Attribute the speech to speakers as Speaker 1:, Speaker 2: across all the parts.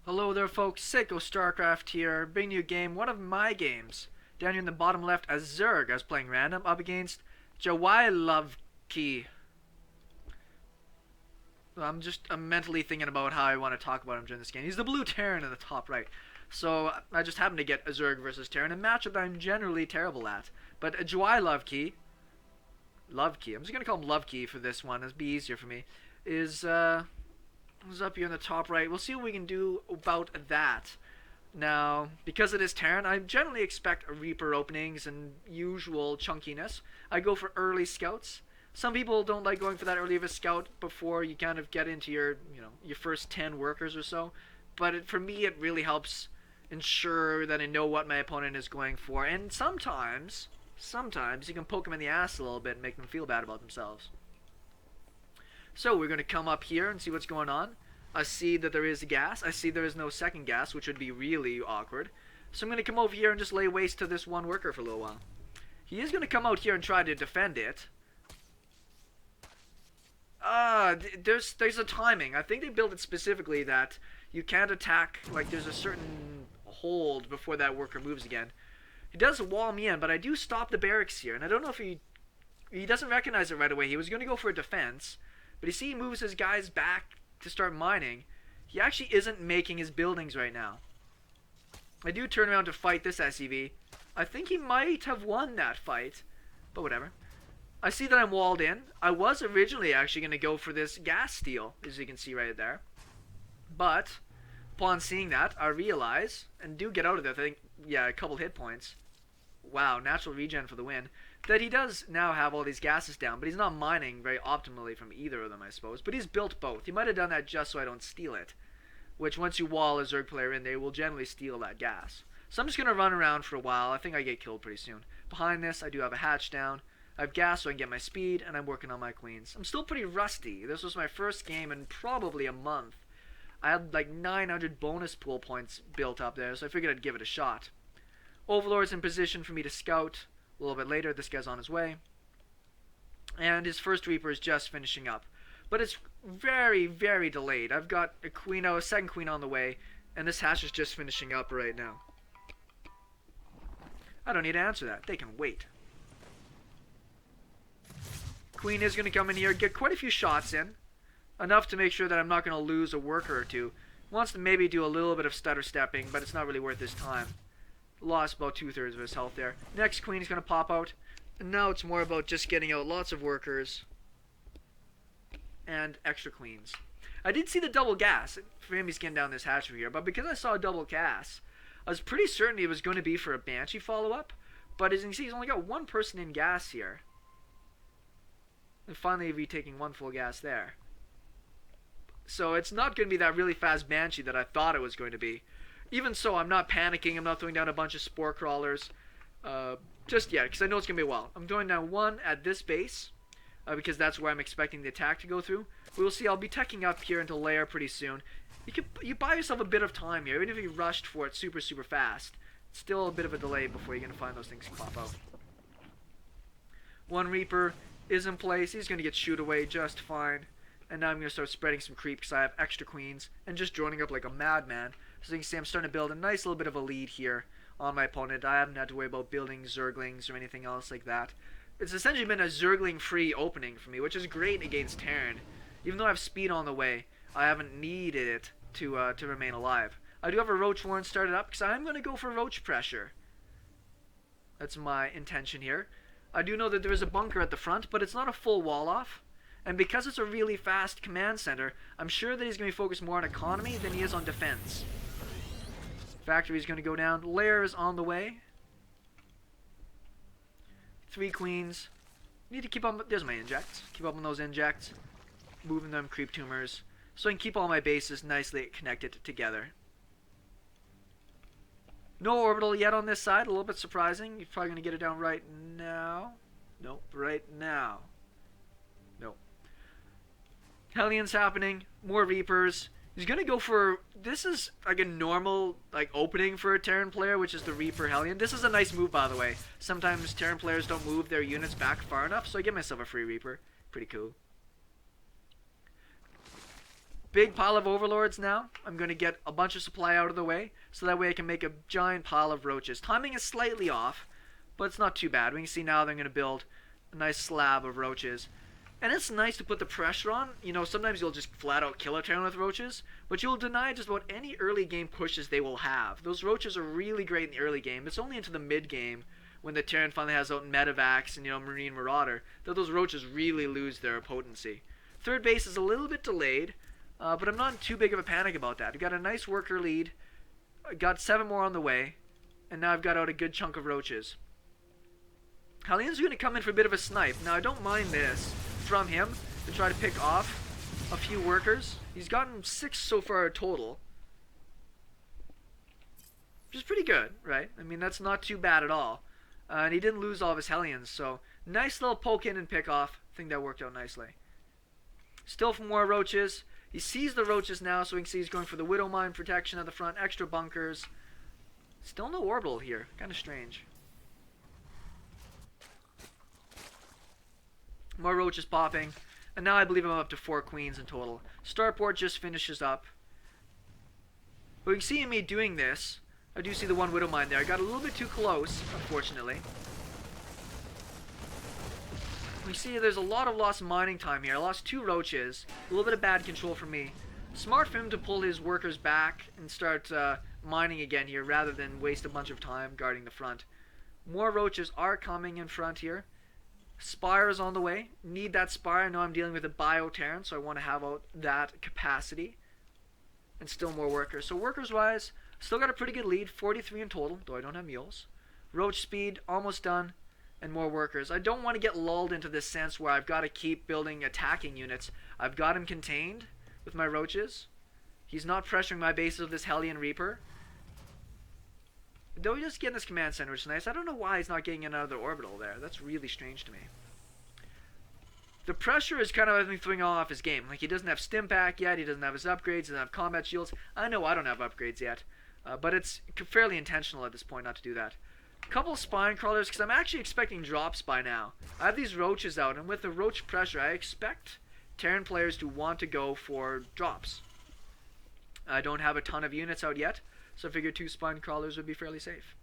Speaker 1: Hello there folks, SeKo Starcraft here, bringing you a game, one of my games. Down here in the bottom left, as zerg, I was playing random, up against JiaweiLoveQi. I'm mentally thinking about how I want to talk about him during this game. He's the blue terran in the top right. So I just happened to get a zerg versus terran, a matchup that I'm generally terrible at. But JiaweiLoveQi, I'm just going to call him LoveQi for this one, it'll be easier for me, is up here in the top right. We'll see what we can do about that. Now, because it is Terran, I generally expect Reaper openings and usual chunkiness. I go for early scouts. Some people don't like going for that early of a scout before you kind of get into your first 10 workers or so. But for me, it really helps ensure that I know what my opponent is going for. And sometimes you can poke them in the ass a little bit and make them feel bad about themselves. So we're going to come up here and see what's going on. I see that there is gas. I see there is no second gas, which would be really awkward. So I'm going to come over here and just lay waste to this one worker for a little while. He is going to come out here and try to defend it. There's a timing. I think they built it specifically that you can't attack, like there's a certain hold before that worker moves again. He does wall me in, but I do stop the barracks here. And I don't know if he doesn't recognize it right away. He was going to go for a defense. But you see he moves his guys back to start mining. He actually isn't making his buildings right now. I do turn around to fight this SEV. I think he might have won that fight. But whatever. I see that I'm walled in. I was originally actually going to go for this gas steal, as you can see right there. But upon seeing that, I realize, and do get out of there, I think, yeah, a couple hit points. Wow, natural regen for the win. That he does now have all these gases down, but he's not mining very optimally from either of them, I suppose. But he's built both. He might have done that just so I don't steal it. Which, once you wall a zerg player in, they will generally steal that gas. So I'm just going to run around for a while. I think I get killed pretty soon. Behind this, I do have a hatch down. I have gas so I can get my speed, and I'm working on my queens. I'm still pretty rusty. This was my first game in probably a month. I had like 900 bonus pool points built up there, so I figured I'd give it a shot. Overlord's in position for me to scout. A little bit later, this guy's on his way. And his first Reaper is just finishing up. But it's very, very delayed. I've got a second queen on the way, and this hatch is just finishing up right now. I don't need to answer that. They can wait. Queen is going to come in here, get quite a few shots in. Enough to make sure that I'm not going to lose a worker or two. Wants to maybe do a little bit of stutter stepping, but it's not really worth his time. Lost about 2/3 of his health there. Next queen is going to pop out. And now it's more about just getting out lots of workers. And extra queens. I did see the double gas. For him, he's getting down this hatch over here. But because I saw a double gas, I was pretty certain it was going to be for a Banshee follow-up. But as you can see, he's only got one person in gas here. And finally, retaking one full gas there. So it's not going to be that really fast Banshee that I thought it was going to be. Even so, I'm not panicking. I'm not throwing down a bunch of spore crawlers just yet, because I know it's going to be a while. I'm throwing down one at this base, because that's where I'm expecting the attack to go through. We'll see. I'll be teching up here into lair pretty soon. You buy yourself a bit of time here, even if you rushed for it super, super fast. It's still a bit of a delay before you're going to find those things pop out. One Reaper is in place. He's going to get shooed away just fine. And now I'm going to start spreading some creep because I have extra queens and just droning up like a madman. So you can see I'm starting to build a nice little bit of a lead here on my opponent. I haven't had to worry about building zerglings or anything else like that. It's essentially been a zergling-free opening for me, which is great against Terran. Even though I have speed on the way, I haven't needed it to remain alive. I do have a Roach Warren started up because I'm going to go for Roach pressure. That's my intention here. I do know that there is a bunker at the front, but it's not a full wall-off. And because it's a really fast command center, I'm sure that he's going to be focused more on economy than he is on defense. Factory is going to go down. Lair is on the way. 3 queens. Need to keep on... There's my injects. Keep up on those injects. Moving them, creep tumors. So I can keep all my bases nicely connected together. No orbital yet on this side. A little bit surprising. You're probably going to get it down right now. Nope, right now. Nope. Hellions happening. More Reapers. He's going to go for... This is like a normal opening for a Terran player, which is the Reaper Hellion. This is a nice move, by the way. Sometimes Terran players don't move their units back far enough, so I give myself a free Reaper. Pretty cool. Big pile of overlords now. I'm going to get a bunch of supply out of the way, so that way I can make a giant pile of roaches. Timing is slightly off, but it's not too bad. We can see now they're going to build a nice slab of roaches. And it's nice to put the pressure on. You know, sometimes you'll just flat out kill a terran with roaches, but you'll deny just about any early game pushes they will have. Those roaches are really great in the early game. It's only into the mid game, when the terran finally has out Medivacs and, you know, Marine Marauder, that those roaches really lose their potency. Third base is a little bit delayed, but I'm not in too big of a panic about that. I've got a nice worker lead, I got 7 more on the way, and now I've got out a good chunk of roaches. Hellions are going to come in for a bit of a snipe. Now, I don't mind this from him to try to pick off a few workers. He's gotten 6 so far total, which is pretty good, right? I mean, that's not too bad at all. And he didn't lose all of his Hellions, so nice little poke in and pick off. I think that worked out nicely. Still for more roaches. He sees the roaches now, so we can see he's going for the Widow Mine protection at the front, extra bunkers. Still no orbital here. Kind of strange. More roaches popping. And now I believe I'm up to 4 queens in total. Starport just finishes up. But we can see me doing this. I do see the one Widow Mine there. I got a little bit too close, unfortunately. We see there's a lot of lost mining time here. I lost 2 roaches. A little bit of bad control for me. Smart for him to pull his workers back and start mining again here, rather than waste a bunch of time guarding the front. More roaches are coming in front here. Spire is on the way. Need that Spire. I know I'm dealing with a bio-terran, so I want to have out that capacity. And still more workers. So workers-wise, still got a pretty good lead. 43 in total, though I don't have mules. Roach speed, almost done. And more workers. I don't want to get lulled into this sense where I've got to keep building attacking units. I've got him contained with my roaches. He's not pressuring my bases with this Hellion Reaper. Though he does get in this command center, which is nice. I don't know why he's not getting another orbital there. That's really strange to me. The pressure is kind of, I think, throwing all off his game. Like, he doesn't have stim pack yet. He doesn't have his upgrades. He doesn't have combat shields. I know I don't have upgrades yet. But it's fairly intentional at this point not to do that. A couple of spine crawlers, because I'm actually expecting drops by now. I have these roaches out, and with the roach pressure, I expect Terran players to want to go for drops. I don't have a ton of units out yet, so I figured 2 spine crawlers would be fairly safe.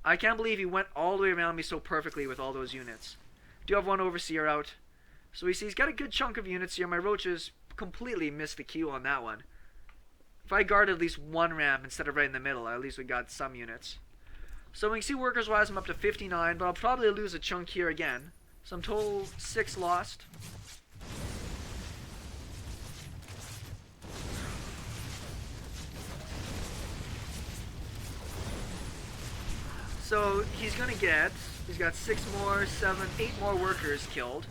Speaker 1: I can't believe he went all the way around me so perfectly with all those units. Do have one overseer out. So we see he's got a good chunk of units here. My roaches completely missed the queue on that one. If I guard at least one ramp instead of right in the middle, at least we got some units. So we can see workers-wise I'm up to 59, but I'll probably lose a chunk here again. So I'm total 6 lost. So he's got 6 more, 7, 8 more workers killed.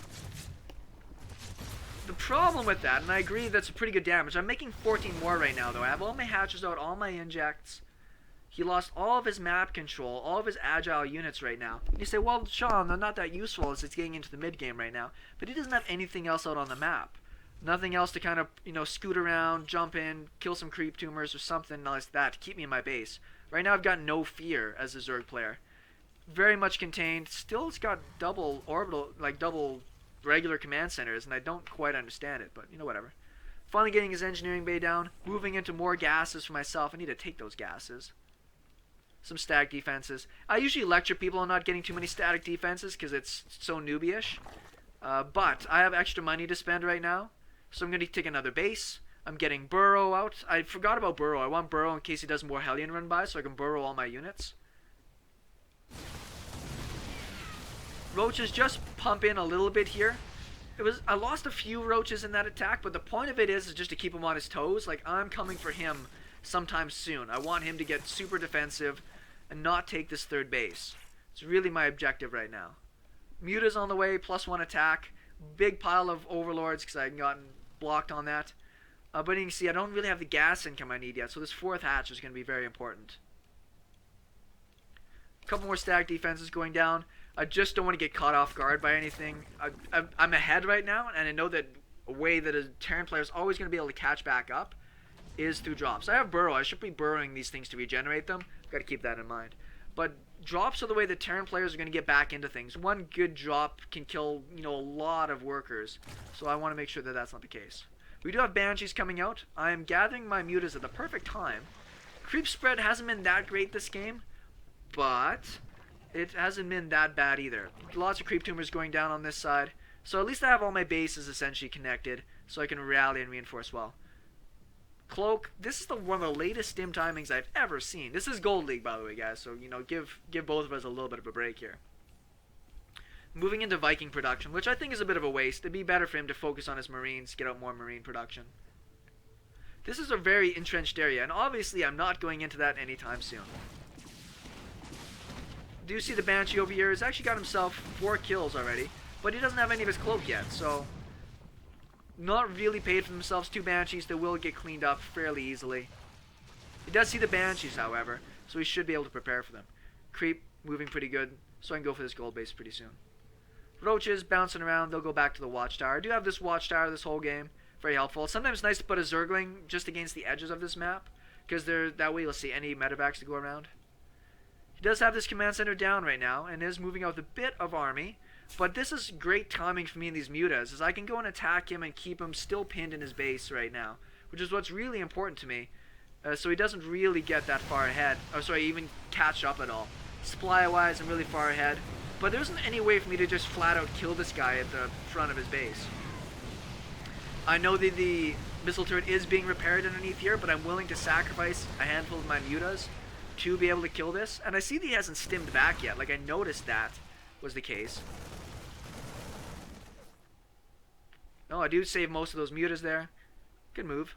Speaker 1: The problem with that, and I agree that's a pretty good damage, I'm making 14 more right now though. I have all my hatches out, all my injects. He lost all of his map control, all of his agile units right now. You say, well, Sean, they're not that useful as it's getting into the mid-game right now. But he doesn't have anything else out on the map. Nothing else to kind of, you know, scoot around, jump in, kill some creep tumors or something like that to keep me in my base. Right now I've got no fear as a Zerg player. Very much contained. Still it's got double orbital, like double regular command centers, and I don't quite understand it, but you know, whatever. Finally getting his engineering bay down, moving into more gases for myself. I need to take those gases. Some static defenses. I usually lecture people on not getting too many static defenses because it's so newbie-ish. But I have extra money to spend right now, so I'm going to take another base. I'm getting Burrow out. I forgot about Burrow. I want Burrow in case he does more Hellion run by, so I can Burrow all my units. Roaches just pump in a little bit here. I lost a few roaches in that attack, but the point of it is just to keep him on his toes. Like, I'm coming for him sometime soon. I want him to get super defensive and not take this third base. It's really my objective right now. Mutas on the way, +1 attack. Big pile of overlords because I've gotten blocked on that. But you can see I don't really have the gas income I need yet, so this 4th hatch is going to be very important. A couple more static defenses going down. I just don't want to get caught off guard by anything. I'm ahead right now, and I know that a way that a Terran player is always going to be able to catch back up is through drops. I have Burrow. I should be burrowing these things to regenerate them. Got to keep that in mind. But drops are the way that Terran players are going to get back into things. One good drop can kill, you know, a lot of workers. So I want to make sure that that's not the case. We do have Banshees coming out. I am gathering my mutas at the perfect time. Creep spread hasn't been that great this game, but it hasn't been that bad either. Lots of creep tumors going down on this side. So at least I have all my bases essentially connected, so I can rally and reinforce well. Cloak, this is one of the latest stim timings I've ever seen. This is Gold League, by the way, guys, so, you know, give both of us a little bit of a break here. Moving into Viking production, which I think is a bit of a waste. It'd be better for him to focus on his Marines, get out more Marine production. This is a very entrenched area, and obviously I'm not going into that anytime soon. Do you see the Banshee over here? He's actually got himself 4 kills already, but he doesn't have any of his cloak yet, so not really paid for themselves. 2 Banshees that will get cleaned up fairly easily. He does see the Banshees, however, so he should be able to prepare for them. Creep moving pretty good, so I can go for this gold base pretty soon. Roaches bouncing around, they'll go back to the watchtower. I do have this watchtower this whole game, very helpful. Sometimes it's nice to put a zergling just against the edges of this map, because that way you'll see any medevacs to go around. He does have this command center down right now, and is moving out with a bit of army. But this is great timing for me in these mutas, as I can go and attack him and keep him still pinned in his base right now, which is what's really important to me, so he doesn't really get that far ahead, or sorry, even catch up at all. Supply-wise, I'm really far ahead, but there isn't any way for me to just flat-out kill this guy at the front of his base. I know that the missile turret is being repaired underneath here, but I'm willing to sacrifice a handful of my mutas to be able to kill this, and I see that he hasn't stimmed back yet. Like, I noticed that was the case. No, I do save most of those mutas there. Good move.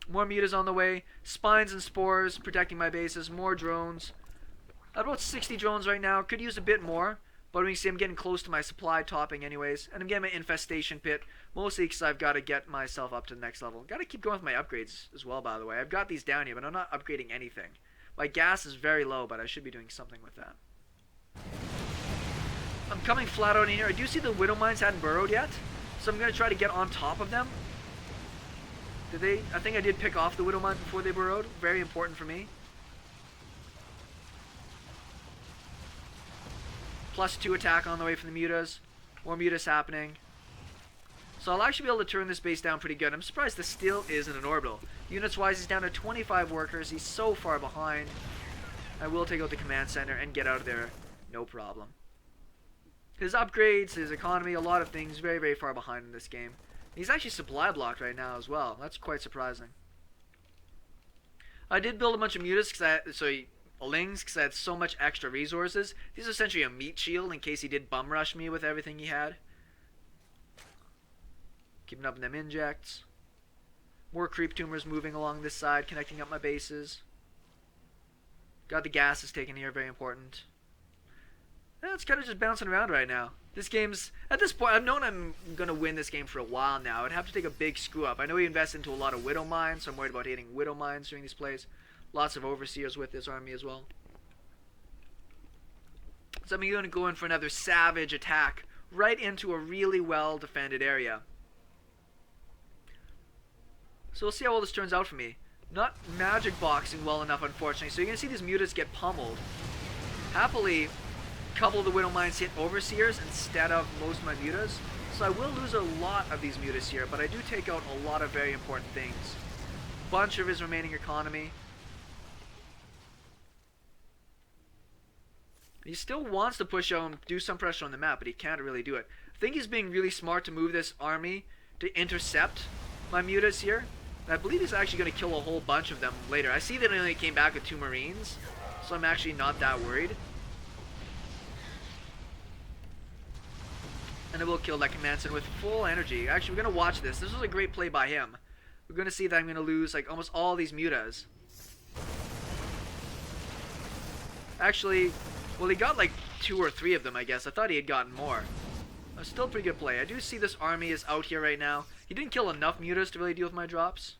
Speaker 1: More mutas on the way. Spines and spores protecting my bases. More drones. At about 60 drones right now. Could use a bit more, but we can see I'm getting close to my supply topping anyways. And I'm getting my infestation pit, mostly because I've got to get myself up to the next level. Got to keep going with my upgrades as well, by the way. I've got these down here, but I'm not upgrading anything. My gas is very low, but I should be doing something with that. I'm coming flat out in here. I do see the Widow Mines hadn't burrowed yet, so I'm going to try to get on top of them. Did they? I think I did pick off the Widow Mines before they burrowed. Very important for me. +2 attack on the way from the mutas. More mutas happening. So I'll actually be able to turn this base down pretty good. I'm surprised this still isn't an orbital. Units wise, he's down to 25 workers. He's so far behind. I will take out the command center and get out of there. No problem. His upgrades, his economy, a lot of things, very, very far behind in this game. He's actually supply blocked right now as well. That's quite surprising. I did build a bunch of mutas because because I had so much extra resources. These are essentially a meat shield in case he did bum rush me with everything he had. Keeping up in them injects. More creep tumors moving along this side, connecting up my bases. Got the gases taken here, very important. Yeah, it's kind of just bouncing around right now. This game's, at this point, I've known I'm going to win this game for a while now. I'd have to take a big screw up. I know he invested into a lot of Widow Mines, so I'm worried about hitting Widow Mines during these plays. Lots of Overseers with this army as well. So I'm going to go in for another savage attack right into a really well defended area. So we'll see how all this turns out for me. Not magic boxing well enough, unfortunately. So you're going to see these mutas get pummeled. Happily, a couple of the Widow Mines hit Overseers instead of most of my mutas. So I will lose a lot of these mutas here, but I do take out a lot of very important things. Bunch of his remaining economy. He still wants to push out and do some pressure on the map, but he can't really do it. I think he's being really smart to move this army to intercept my mutas here. And I believe he's actually going to kill a whole bunch of them later. I see that he only came back with 2 Marines, so I'm actually not that worried. And I will kill that command center with full energy. Actually, we're going to watch this. This was a great play by him. We're going to see that I'm going to lose like almost all these mutas. Actually, well, he got like 2 or 3 of them, I guess. I thought he had gotten more. Still pretty good play. I do see this army is out here right now. He didn't kill enough mutas to really deal with my drops.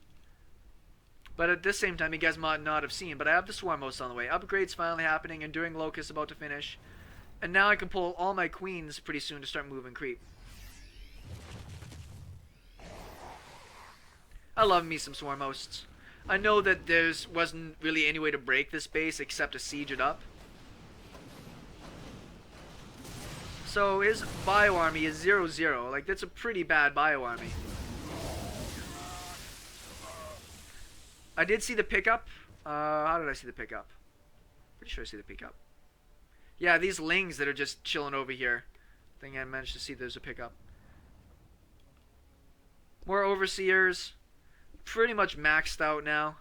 Speaker 1: But at this same time, you guys might not have seen, but I have the swarm hosts on the way. Upgrades finally happening, Enduring Locust about to finish. And now I can pull all my queens pretty soon to start moving creep. I love me some swarm hosts. I know that there wasn't really any way to break this base except to siege it up. So his bio army is 0-0. Like, that's a pretty bad bio army. I did see the pickup. How did I see the pickup? Pretty sure I see the pickup. Yeah, these lings that are just chilling over here. I think I managed to see there's a pickup. More overseers. Pretty much maxed out now.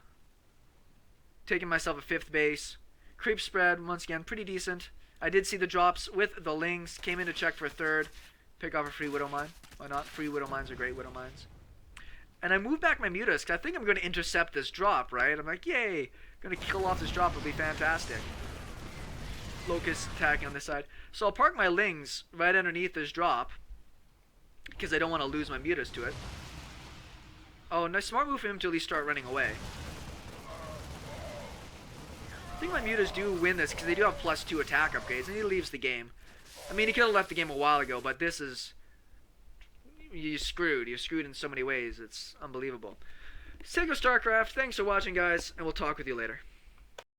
Speaker 1: Taking myself a 5th base. Creep spread, once again, pretty decent. I did see the drops with the lings. Came in to check for a 3rd. Pick off a free Widow Mine. Why not? Free Widow Mines are great Widow Mines. And I moved back my mutas because I think I'm going to intercept this drop, right? I'm like, yay! Going to kill off this drop. It'll be fantastic. Locust attacking on this side. So I'll park my lings right underneath this drop because I don't want to lose my mutas to it. Oh, nice smart move for him to at least start running away. I think my mutas do win this because they do have +2 attack upgrades, and he leaves the game. I mean, he could have left the game a while ago, but this is... You're screwed. You're screwed in so many ways. It's unbelievable. SeKo Starcraft, thanks for watching, guys, and we'll talk with you later.